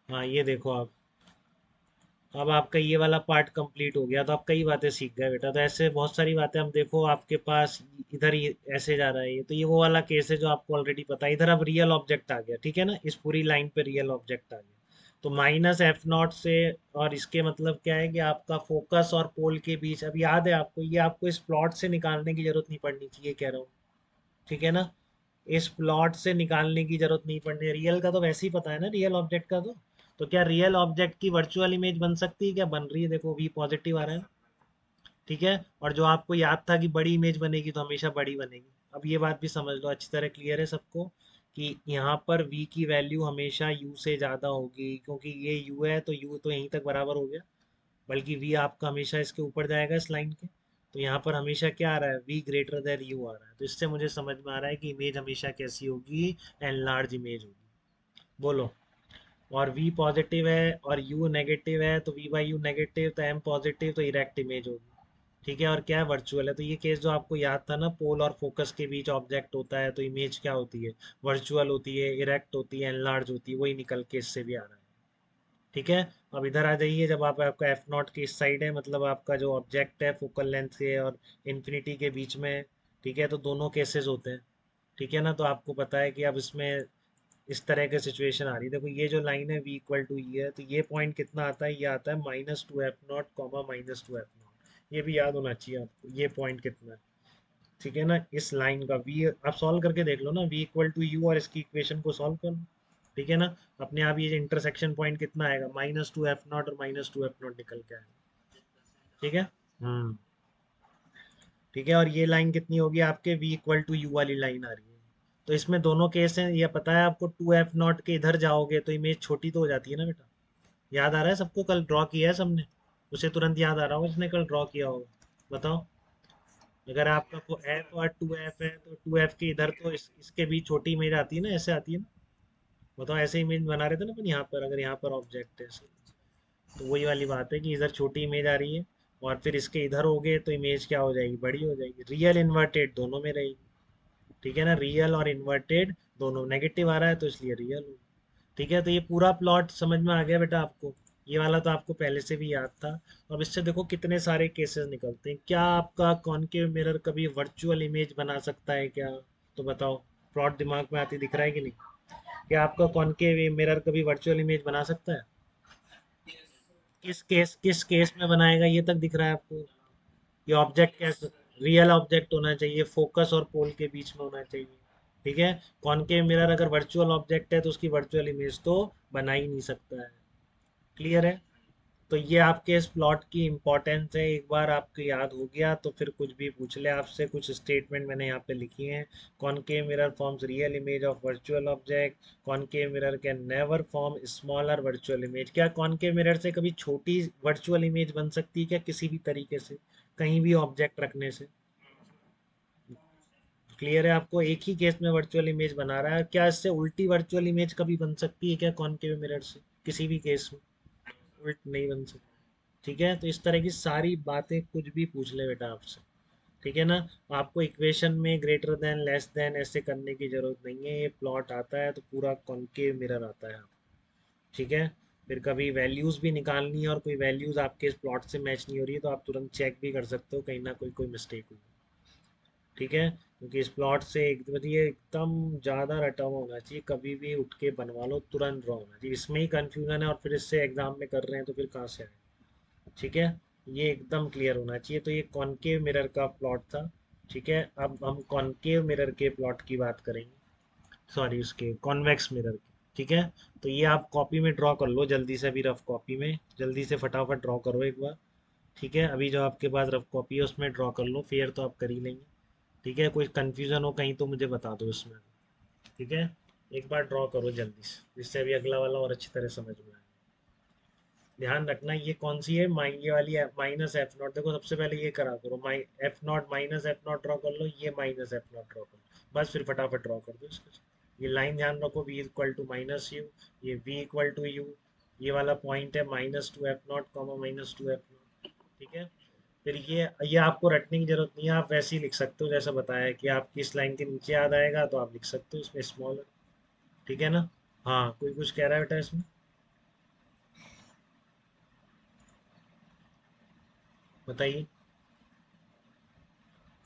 हाँ ये देखो आप, अब आपका ये वाला पार्ट कंप्लीट हो गया, तो आप कई बातें सीख गए बेटा। तो ऐसे बहुत सारी बातें, हम देखो आपके पास इधर ही ऐसे जा रहा है ये, तो ये वो वाला केस है जो आपको ऑलरेडी पता है। इधर अब रियल ऑब्जेक्ट आ गया, ठीक है ना, इस पूरी लाइन पे रियल ऑब्जेक्ट आ गया। तो माइनस एफ नॉट से, और इसके मतलब क्या है कि आपका फोकस और पोल के बीच, अब याद है आपको, ये आपको इस प्लॉट से निकालने की जरूरत नहीं पड़नी चाहिए, कह रहा हूँ, ठीक है ना। इस प्लॉट से निकालने की जरूरत नहीं पड़नी, रियल का तो वैसे ही पता है ना, रियल ऑब्जेक्ट का। तो क्या रियल ऑब्जेक्ट की वर्चुअल इमेज बन सकती है? क्या बन रही है, देखो वी पॉजिटिव आ रहा है, ठीक है। और जो आपको याद था कि बड़ी इमेज बनेगी तो हमेशा बड़ी बनेगी, अब ये बात भी समझ लो अच्छी तरह, क्लियर है सबको, कि यहाँ पर v की वैल्यू हमेशा u से ज़्यादा होगी, क्योंकि ये u है तो u तो यहीं तक बराबर हो गया, बल्कि v आपका हमेशा इसके ऊपर जाएगा इस लाइन के। तो यहाँ पर हमेशा क्या आ रहा है, v ग्रेटर देन u आ रहा है। तो इससे मुझे समझ में आ रहा है कि इमेज हमेशा कैसी होगी, एन लार्ज इमेज होगी। बोलो। और v पॉजिटिव है और u नेगेटिव है, तो v बाई यू नेगेटिव, तो m पॉजिटिव, तो इरेक्ट इमेज होगी, ठीक है। और क्या है, वर्चुअल है। तो ये केस जो आपको याद था ना, पोल और फोकस के बीच ऑब्जेक्ट होता है तो इमेज क्या होती है, वर्चुअल होती है, इरेक्ट होती है, एनलार्ज होती है, वही निकल के इससे भी आ रहा है, ठीक है। अब इधर आ जाइए, जब आप आपका एफ नॉट की इस साइड है, मतलब आपका जो ऑब्जेक्ट है फोकल लेंथ के और इन्फिनिटी के बीच में है, ठीक है, तो दोनों केसेस होते हैं, ठीक है ना। तो आपको पता है कि अब इसमें इस तरह की सिचुएशन आ रही है, देखो ये जो लाइन है v इक्वल टू ई है, तो ये पॉइंट कितना आता है, ये आता है minus two F naught comma minus two F not, ये भी याद होना चाहिए आपको, ये पॉइंट कितना है, ठीक है ना। इस लाइन का v आप सॉल्व करके देख लो ना, v इक्वल टू यू, और इसकी इक्वेशन को सॉल्व कर लो, ठीक है ना। अपने आप ये इंटरसेक्शन पॉइंट कितना आएगा, माइनस टू एफ नॉट और माइनस टू एफ नॉट निकल के आएगा, ठीक है। हम्म, ठीक है। और ये लाइन कितनी होगी आपके, v इक्वल टू यू वाली लाइन आ रही है। तो इसमें दोनों केस हैं, ये पता है आपको, टू एफ नॉट के इधर जाओगे तो इमेज छोटी तो हो जाती है ना बेटा। याद आ रहा है सबको, कल ड्रॉ किया है सबने, उसे तुरंत याद आ रहा होगा जिसने कल ड्रॉ किया होगा, बताओ। अगर आपका को एफ और टू एफ है, तो टू एफ के इधर तो इसके बीच छोटी इमेज आती है ना, ऐसे आती है ना। बताओ, ऐसे इमेज बना रहे थे ना अपन यहाँ पर, अगर यहाँ पर ऑब्जेक्ट है ऐसे, तो वही वाली बात है कि इधर छोटी इमेज आ रही है, और फिर इसके इधर हो गए तो इमेज क्या हो जाएगी, बड़ी हो जाएगी। रियल इन्वर्टेड दोनों में रहेगी, ठीक है ना, रियल और इन्वर्टेड दोनों। नेगेटिव आ रहा है तो इसलिए रियल हो, ठीक है। तो ये पूरा प्लॉट समझ में आ गया बेटा आपको, ये वाला तो आपको पहले से भी याद था। अब इससे देखो कितने सारे केसेस निकलते हैं। क्या आपका कॉनकेव मिरर कभी वर्चुअल इमेज बना सकता है क्या? तो बताओ, प्लॉट दिमाग में आती दिख रहा है कि नहीं? क्या आपका कॉनकेव मिरर कभी वर्चुअल इमेज बना सकता है? किस केस में बनाएगा, ये तक दिख रहा है आपको? ये ऑब्जेक्ट कैसे, रियल ऑब्जेक्ट होना चाहिए, फोकस और पोल के बीच में होना चाहिए, ठीक है। कॉनकेव मिरर अगर वर्चुअल ऑब्जेक्ट है तो उसकी वर्चुअल इमेज तो बना ही नहीं सकता है, क्लियर है। तो ये आपके इस प्लॉट की इम्पोर्टेंस है, एक बार आपको याद हो गया तो फिर कुछ भी पूछ ले आपसे, कुछ स्टेटमेंट मैंने यहाँ पे लिखी हैं। Concave mirror forms real image of virtual object, concave mirror can never form smaller virtual image. क्या कॉनकेव मिरर से कभी छोटी वर्चुअल इमेज बन सकती है क्या, किसी भी तरीके से, कहीं भी ऑब्जेक्ट रखने से? क्लियर है आपको, एक ही केस में वर्चुअल इमेज बना रहा है। क्या इससे उल्टी वर्चुअल इमेज कभी बन सकती है क्या कॉनकेव मिरर से, किसी भी केस में? उल्ट नहीं बन सकती, ठीक है। तो इस तरह की सारी बातें कुछ भी पूछ ले बेटा आपसे, ठीक है ना। आपको इक्वेशन में ग्रेटर देन लेस देन ऐसे करने की जरूरत नहीं है, ये प्लॉट आता है तो पूरा कॉनकेव मिरर आता है, ठीक है। फिर कभी वैल्यूज भी निकालनी है और कोई वैल्यूज आपके इस प्लॉट से मैच नहीं हो रही है, तो आप तुरंत चेक भी कर सकते हो कहीं ना कोई कोई मिस्टेक हुई, ठीक है। क्योंकि इस प्लॉट से एक मतलब ये एकदम ज़्यादा रटा हुआ होना चाहिए, कभी भी उठ के बनवा लो, तुरंत ड्रॉ होना चाहिए। इसमें ही कन्फ्यूजन है और फिर इससे एग्जाम में कर रहे हैं तो फिर कहाँ से आए, ठीक है। ये एकदम क्लियर होना चाहिए। तो ये कॉनकेव मिरर का प्लॉट था, ठीक है। अब हम कॉनकेव मिरर के प्लॉट की बात करेंगे, सॉरी उसके कॉन्वेक्स मिरर की, ठीक है। तो ये आप कॉपी में ड्रॉ कर लो जल्दी से, अभी रफ कॉपी में जल्दी से फटाफट ड्रॉ करो एक बार, ठीक है। अभी जो आपके पास रफ कॉपी है उसमें ड्रॉ कर लो, फेयर तो आप कर ही लेंगे, ठीक है। कोई कंफ्यूजन हो कहीं तो मुझे बता दो इसमें, ठीक है। एक बार ड्रॉ करो जल्दी से, जिससे अभी अगला वाला और अच्छी तरह समझ में आए। ध्यान रखना ये कौन सी है, ये वाली माइनस एफ नॉट, देखो सबसे पहले ये करा करो, my F naught minus F naught draw कर लो, ये माइनस एफ नॉट ड्रॉ कर लो, बस फिर फटाफट ड्रॉ कर दो इसको। ये लाइन ध्यान रखो, v equal to minus u, ये v इक्वल टू यू, ये वाला पॉइंट है minus two F naught comma minus two F naught, ठीक है। फिर ये आपको रटने की जरूरत नहीं है, आप वैसे ही लिख सकते हो जैसा बताया है, कि आपकी इस लाइन के नीचे याद आएगा तो आप लिख सकते हो इसमें स्मॉल, ठीक है ना। हाँ, कोई कुछ कह रहा है बेटा इसमें? बताइए।